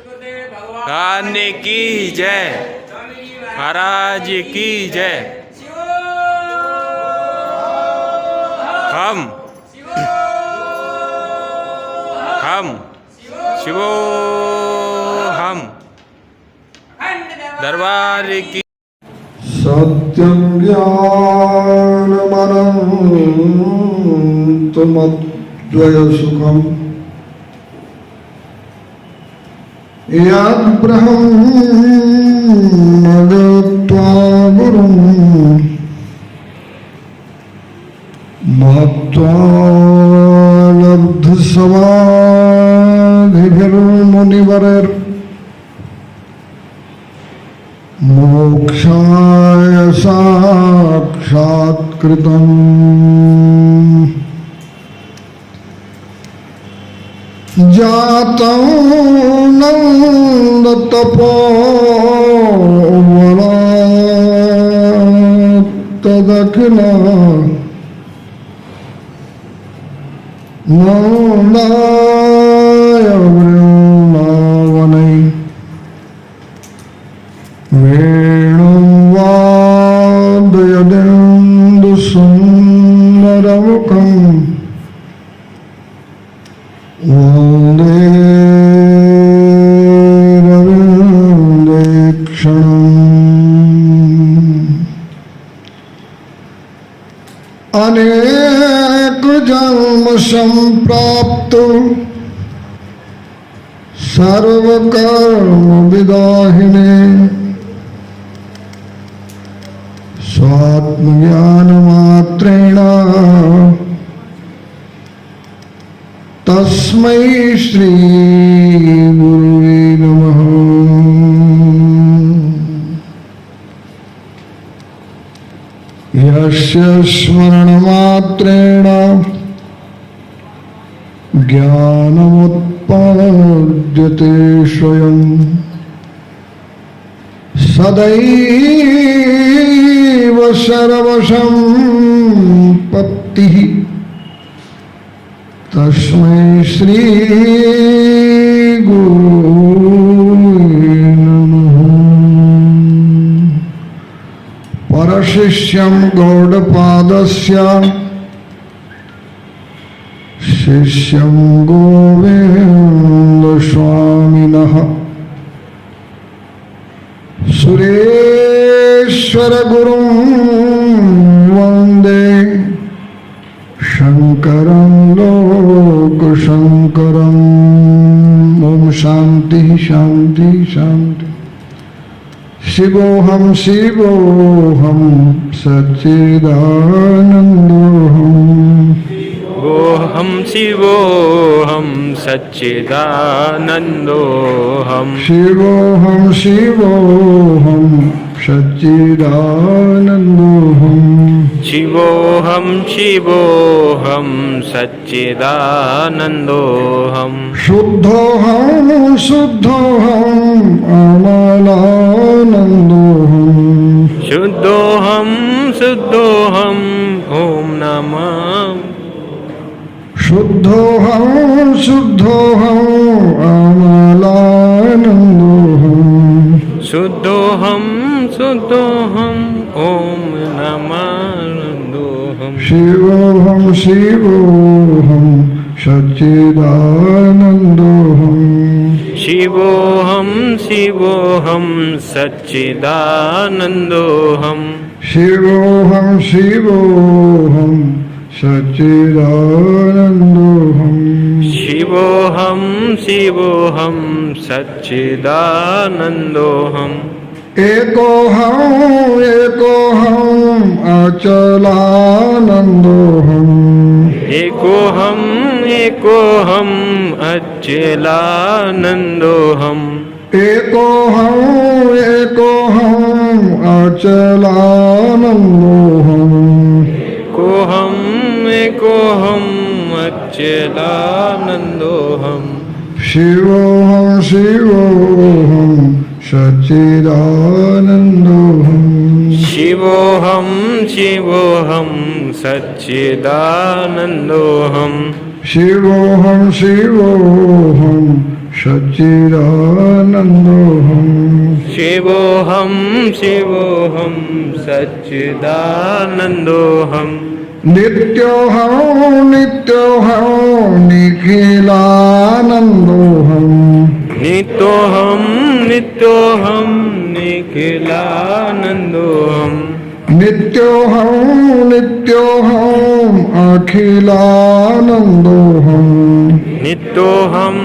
भगवान की जय, महाराज की जय। हम शिवो हम दरबार की। सत्यं ज्ञानमनन्तमद्वयसुखम् यद्ब्रह्म दत्त्वा गुरुं मत्वा लब्धसमाधिभिर्मुनिवरैर् मोक्षाय साक्षात्कृतम् जातं नन्दतपोवनात्तदखिला मौलाय वृन्दावनै वेणुवादयदिन्दुसुन्दरमुखम् वन्दे रवीन्द्रेक्षणम् अनेकजन्मसम्प्राप्तो सर्वकर्मविदाहिने स्वात्मज्ञानमात्रेण तस्मै श्री गुरुवे नमः। यस्य स्मरणमात्रेण ज्ञानमुत्पद्यते स्वयं सदैव सर्वसम्पत्तिः तस्मै श्री गुरुवे नमः। परशिष्यं गौडपादस्य शिष्यं गोविन्दस्वामिनः सुरेश्वरगुरुं वन्दे शंकरं लोकशंकरम्। ओम शांति शांति शांति। शिवोऽहं शिवोऽहं सच्चिदानन्दोऽहम्। शिवोऽहं शिवोऽहं सच्चिदानन्दोऽहम्। शिवोऽहं शिवोऽहं सच्चिदानन्दोऽहम्। शिवोऽहं शिवोऽहं सच्चिदानन्दोऽहम्। शुद्धोऽहं शुद्धोऽहं अमलानन्दोऽहम्। शुद्धोऽहं शुद्धोऽहम् ॐ नमः। शुद्धोऽहं शुद्धोऽहं अमलानन्दोऽहम्। शुद्धोऽहं शुद्धोऽहं ॐ नमः। शिवोऽहं शिवोऽहं सच्चिदानन्दोऽहम्। शिवोऽहं शिवोऽहं सच्चिदानन्दोऽहम्। शिवोऽहं शिवोऽहं सच्चिदानन्दोऽहम्। शिवोऽहं शिवोऽहं सच्चिदानन्दोऽहम्। एकोऽहम् एकोऽहम् अचलानन्दोऽहम्। एकोऽहम् एकोऽहम् अचलानन्दोऽहम्। एकोऽहम् एकोऽहम् अचलानन्दोऽहम्। एकोऽहम् एकोऽहम् अचलानन्दोऽहम्। शिवोऽहं शिवोऽहं सच्चिदानन्दोऽहम्। शिवोऽहं शिवोऽहं सच्चिदानन्दोऽहम्। शिवोऽहं शिवोऽहं सच्चिदानन्दोऽहम् शिवोऽहं शिवोऽहं सच्चिदानन्दोऽहं नित्योऽहं नित्योऽहं निखिलानन्दोऽहम् नित्योऽहं नित्योऽहं निखिलानन्दोऽहं नित्योऽहं नित्योऽहं अखिलानन्दोऽहम् नित्योऽहं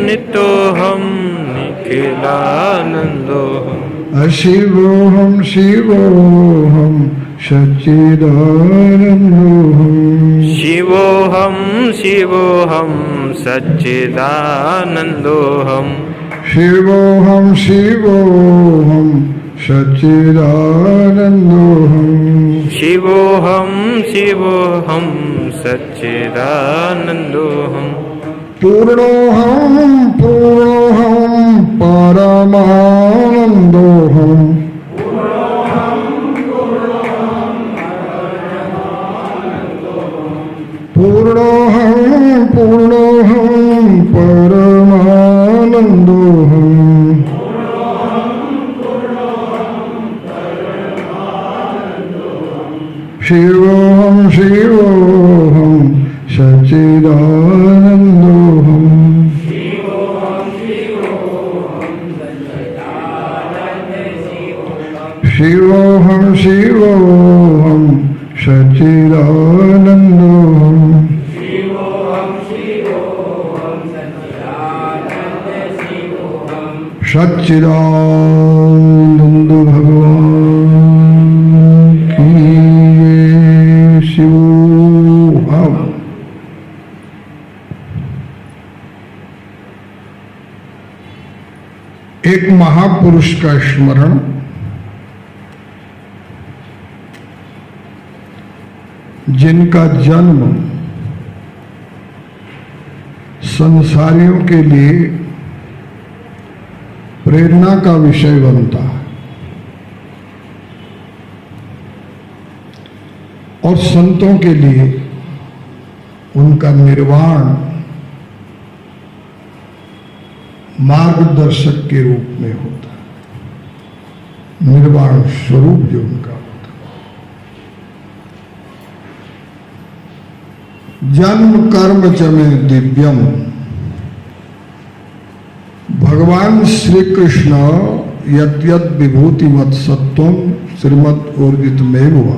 नित्योऽहं निखिलानन्दोऽहम् शिवोऽहं शिवोऽहं सच्चिदानन्दोऽहम् शिवोऽहं शिवोऽहं सच्चिदानन्दोऽहं शिवोऽहं शिवोऽहं सच्चिदानन्दोऽहम् शिवोऽहं शिवोऽहं सच्चिदानन्दोऽहं पूर्णोऽहं पूर्णोऽहं परमानन्दोऽहम् पूर्णोऽहं पूर्णोऽहं परमानन्दोऽहम् शिवोऽहं शिवोऽहं सच्चिदानन्दोऽहम् शिवोऽहं शिवोऽहं सच्चिदानन्दोऽहम् सच्चिदानन्द भगवान की जय। शिवोऽहम् एक महापुरुष का स्मरण जिनका जन्म संसारियों के लिए प्रेरणा का विषय बनता है और संतों के लिए उनका निर्वाण मार्गदर्शक के रूप में होता है, निर्वाण स्वरूप जो उनका होता है। जन्म कर्म च में दिव्यम, भगवान श्री कृष्ण यत् यत् विभूति मत सत्वम श्रीमद ऊर्जित में हुआ,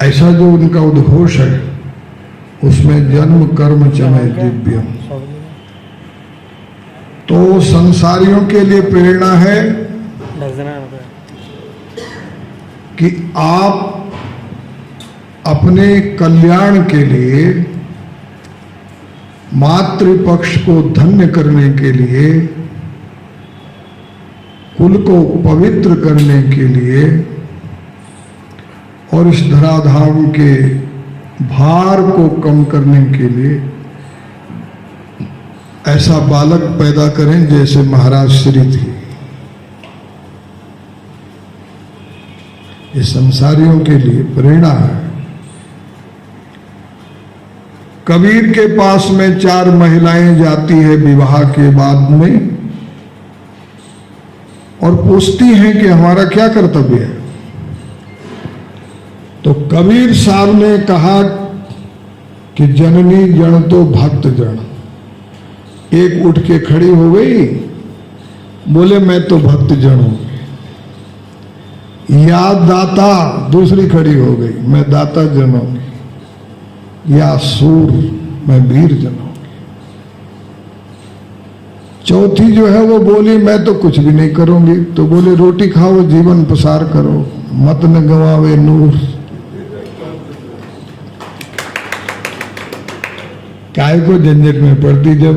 ऐसा जो उनका उद्घोष है उसमें जन्म कर्म च में दिव्यम, तो संसारियों के लिए प्रेरणा है कि आप अपने कल्याण के लिए, मातृपक्ष को धन्य करने के लिए, कुल को पवित्र करने के लिए और इस धराधाम के भार को कम करने के लिए ऐसा बालक पैदा करें जैसे महाराज श्री थे। ये संसारियों के लिए प्रेरणा है। कबीर के पास में 4 महिलाएं जाती है विवाह के बाद में और पूछती हैं कि हमारा क्या कर्तव्य है। तो कबीर साहब ने कहा कि जननी जन तो भक्त जन। एक उठ के खड़ी हो गई, बोले मैं तो भक्त जन हूं। या दाता, दूसरी खड़ी हो गई, मैं दाता जन हूं। या सूर, मैं वीर जन हूं। चौथी जो है वो बोली मैं तो कुछ भी नहीं करूंगी। तो बोले रोटी खाओ, जीवन पसार करो, मत न गवावे नूर। काय को झंझट में पड़ती जब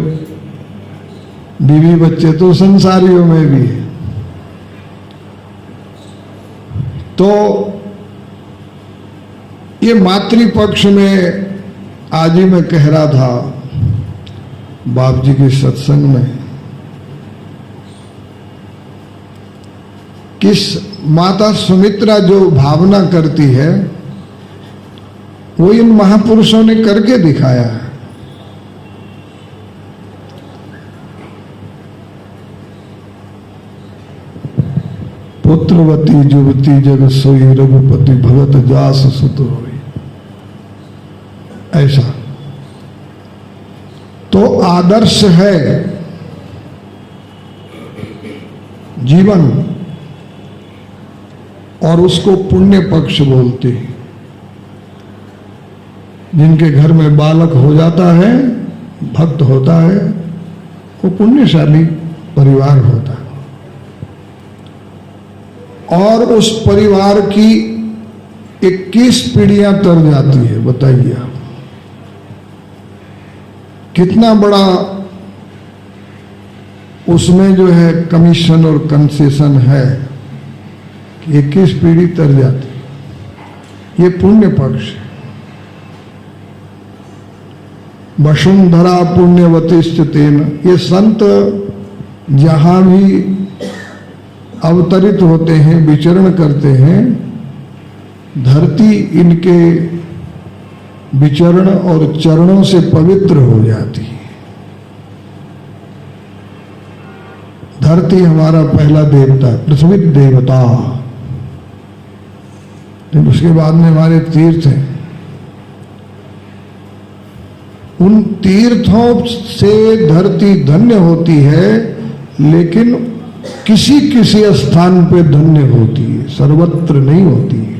बीवी बच्चे तो संसारियों में भी है। तो ये मातृपक्ष में आज ही मैं कह रहा था बाप जी के सत्संग में, किस माता सुमित्रा जो भावना करती है वो इन महापुरुषों ने करके दिखाया है। पुत्रवती जुवती जग सोई रघुपति भगत जास सुत होई। ऐसा तो आदर्श है जीवन, और उसको पुण्य पक्ष बोलते हैं। जिनके घर में बालक हो जाता है, भक्त होता है, वो पुण्यशाली परिवार होता है। और उस परिवार की 21 पीढ़ियां तर जाती है। बताइए आप कितना बड़ा उसमें जो है कमीशन और कंसेशन है कि 21 पीढ़ी तर जाती है। ये पुण्य पक्ष है। वसुंधरा पुण्यवतिश्च तेन, ये संत जहां भी अवतरित होते हैं, विचरण करते हैं, धरती इनके विचरण और चरणों से पवित्र हो जाती है। धरती हमारा पहला देवता, पृथ्वी देवता, लेकिन उसके बाद में हमारे तीर्थ हैं। उन तीर्थों से धरती धन्य होती है, लेकिन किसी किसी स्थान पे धन्य होती है, सर्वत्र नहीं होती है।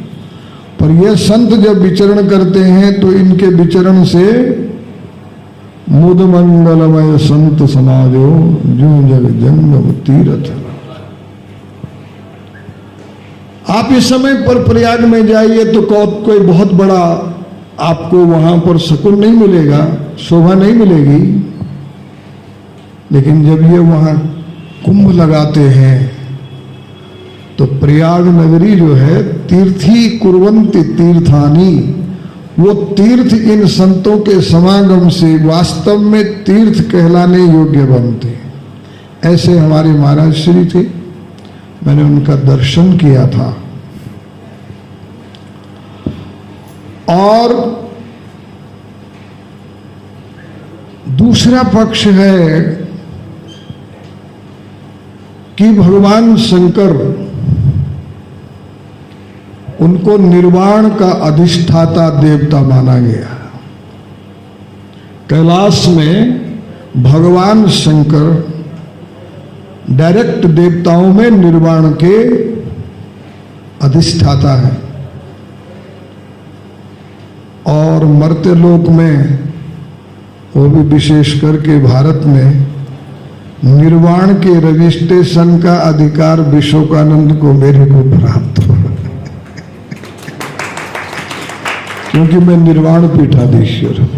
पर ये संत जब विचरण करते हैं तो इनके विचरण से मुद मंगलमय संत समाजो जो जग जंगम तीर्थ। आप इस समय पर प्रयाग में जाइए तो कोई बहुत बड़ा आपको वहां पर सुकून नहीं मिलेगा, शोभा नहीं मिलेगी। लेकिन जब ये वहां कुंभ लगाते हैं तो प्रयाग नगरी जो है, तीर्थी कुर्वन्ति तीर्थानी, वो तीर्थ इन संतों के समागम से वास्तव में तीर्थ कहलाने योग्य बनते। ऐसे हमारे महाराज श्री थे, मैंने उनका दर्शन किया था। और दूसरा पक्ष है कि भगवान शंकर, उनको निर्वाण का अधिष्ठाता देवता माना गया। कैलाश में भगवान शंकर डायरेक्ट देवताओं में निर्वाण के अधिष्ठाता है। और मर्त्य लोक में, वो भी विशेष करके भारत में, निर्वाण के रजिस्ट्रेशन का अधिकार विश्वकानंद को, मेरे को प्राप्त हुआ, क्योंकि मैं निर्वाण पीठाधीश्वर हूं।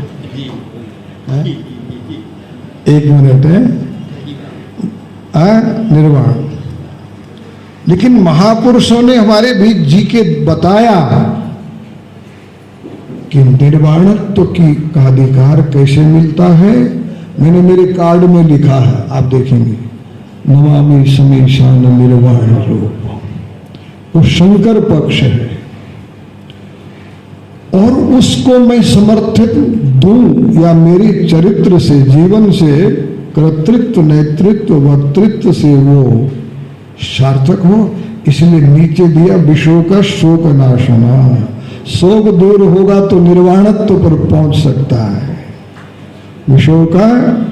एक मिनट है, निर्वाण। लेकिन महापुरुषों ने हमारे भी जी के बताया कि निर्वाणत्व की का अधिकार कैसे मिलता है। मैंने मेरे कार्ड में लिखा है, आप देखेंगे, नमामि समीशान निर्वाण रूप, वो शंकर पक्ष है। और उसको मैं समर्थित दूं, या मेरी चरित्र से, जीवन से, कर्तृत्व, नेतृत्व, वक्तृत्व से वो सार्थक हो, इसलिए नीचे दिया विश्व का शोक नाशना। शोक दूर होगा तो निर्वाणत्व पर पहुंच सकता है। विश्व का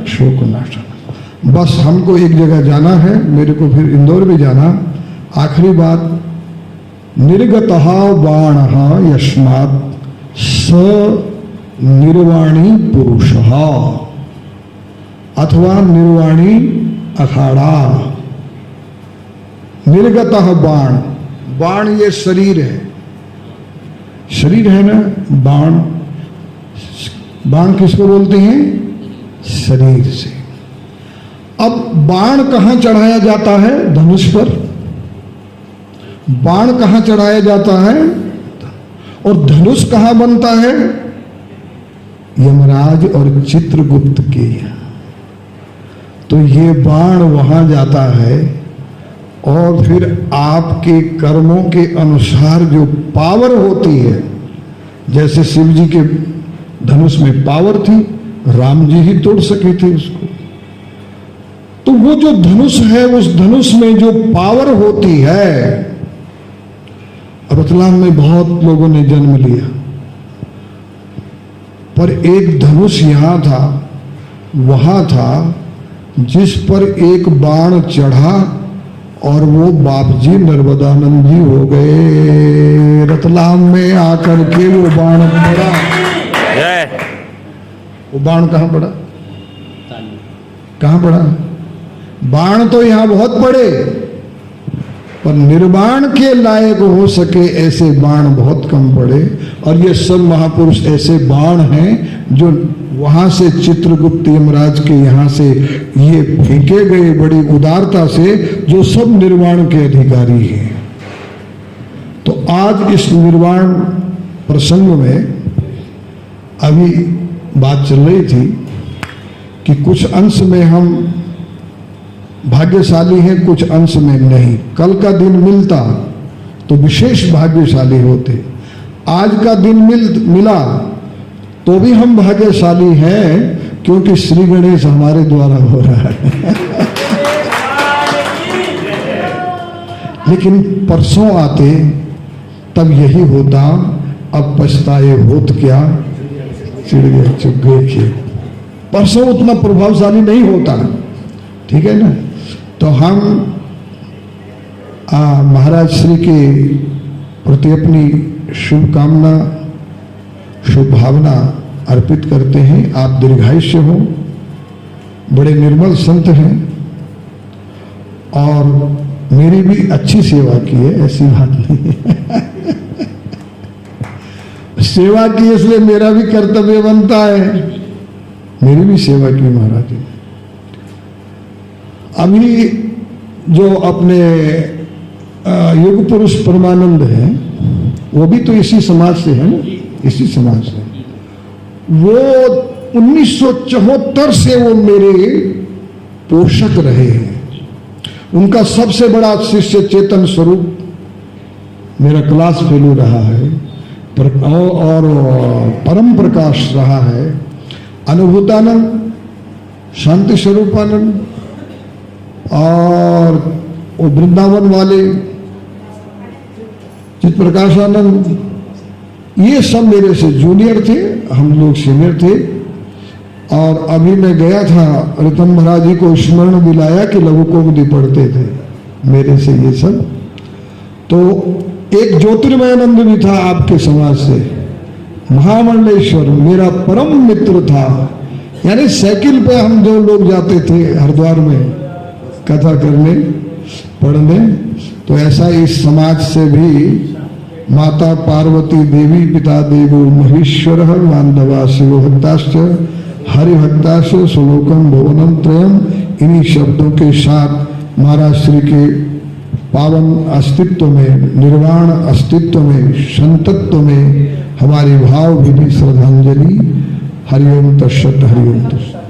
शोक नाशना। बस हमको एक जगह जाना है, मेरे को फिर इंदौर भी जाना। आखिरी बात, निर्गतः बाणः यस्मात् स निर्वाणी पुरुषः, अथवा निर्वाणी अखाड़ा। निर्गतः बाण, बाण ये शरीर है, शरीर है ना। बाण, बाण किसको बोलते हैं? शरीर से। अब बाण कहां चढ़ाया जाता है? धनुष पर। बाण कहां चढ़ाया जाता है? और धनुष कहां बनता है? यमराज और चित्रगुप्त के यहां। तो ये बाण वहां जाता है, और फिर आपके कर्मों के अनुसार जो पावर होती है, जैसे शिव जी के धनुष में पावर थी, राम जी ही तोड़ सके थे उसको। तो वो जो धनुष है, उस धनुष में जो पावर होती है, रतलाम में बहुत लोगों ने जन्म लिया, पर एक धनुष यहाँ था, वहां था, जिस पर एक बाण चढ़ा और वो बाप जी नर्मदानंद जी हो गए। रतलाम में आकर के वो बाण पड़ा। वो बाण कहाँ पड़ा? कहाँ पड़ा? बाण तो यहां बहुत पड़े, पर निर्वाण के लायक हो सके ऐसे बाण बहुत कम पड़े। और ये सब महापुरुष ऐसे बाण हैं जो वहां से चित्रगुप्त यमराज के यहाँ से ये फेंके गए बड़ी उदारता से, जो सब निर्वाण के अधिकारी हैं। तो आज इस निर्वाण प्रसंग में अभी बात चल रही थी कि कुछ अंश में हम भाग्यशाली हैं, कुछ अंश में नहीं। कल का दिन मिलता तो विशेष भाग्यशाली होते, आज का दिन मिला तो भी हम भाग्यशाली हैं, क्योंकि श्री गणेश हमारे द्वारा हो रहा है। लेकिन परसों आते तब यही होता, अब पछताए होत क्या, चिड़ गए चुप गए खेत। परसों उतना प्रभावशाली नहीं होता, ठीक है ना। तो हम महाराज श्री के प्रति अपनी शुभकामना, शुभ भावना अर्पित करते हैं। आप दीर्घायुष्य हो, बड़े निर्मल संत हैं और मेरी भी अच्छी सेवा की है, ऐसी बात नहीं है। सेवा की इसलिए मेरा भी कर्तव्य बनता है, मेरी भी सेवा की महाराज जी। अभी जो अपने युग पुरुष परमानंद हैं, वो भी तो इसी समाज से है ना, इसी समाज से। वो 1974 से वो मेरे पोषक रहे हैं। उनका सबसे बड़ा शिष्य चेतन स्वरूप मेरा क्लास फेलो रहा है और परम प्रकाश रहा है। अनुभूतानंद, शांति स्वरूपानंद और वो वृंदावन वाले चित प्रकाशानंद, ये सब मेरे से जूनियर थे, हम लोग सीनियर थे। और अभी मैं गया था, रितम महाराज जी को स्मरण दिलाया कि लघु कोमदी पढ़ते थे मेरे से ये सब। तो एक ज्योतिर्मयानंद भी था आपके समाज से, महामंडलेश्वर मेरा परम मित्र था। यानी साइकिल पे हम दो लोग जाते थे हरिद्वार में कथा करने, पढ़ने। तो ऐसा इस समाज से भी माता पार्वती देवी, पिता देवो महेश्वर, मानवा शिव भक्ताश्च हरिभक्ताश्च श्लोकम भुवनम त्रयम। इन्हीं शब्दों के साथ महाराज श्री के पावन अस्तित्व में, निर्वाण अस्तित्व में, संतत्व में हमारी भावभीनी श्रद्धांजलि। हरिओम तत्सत, हरिओम तत्सत।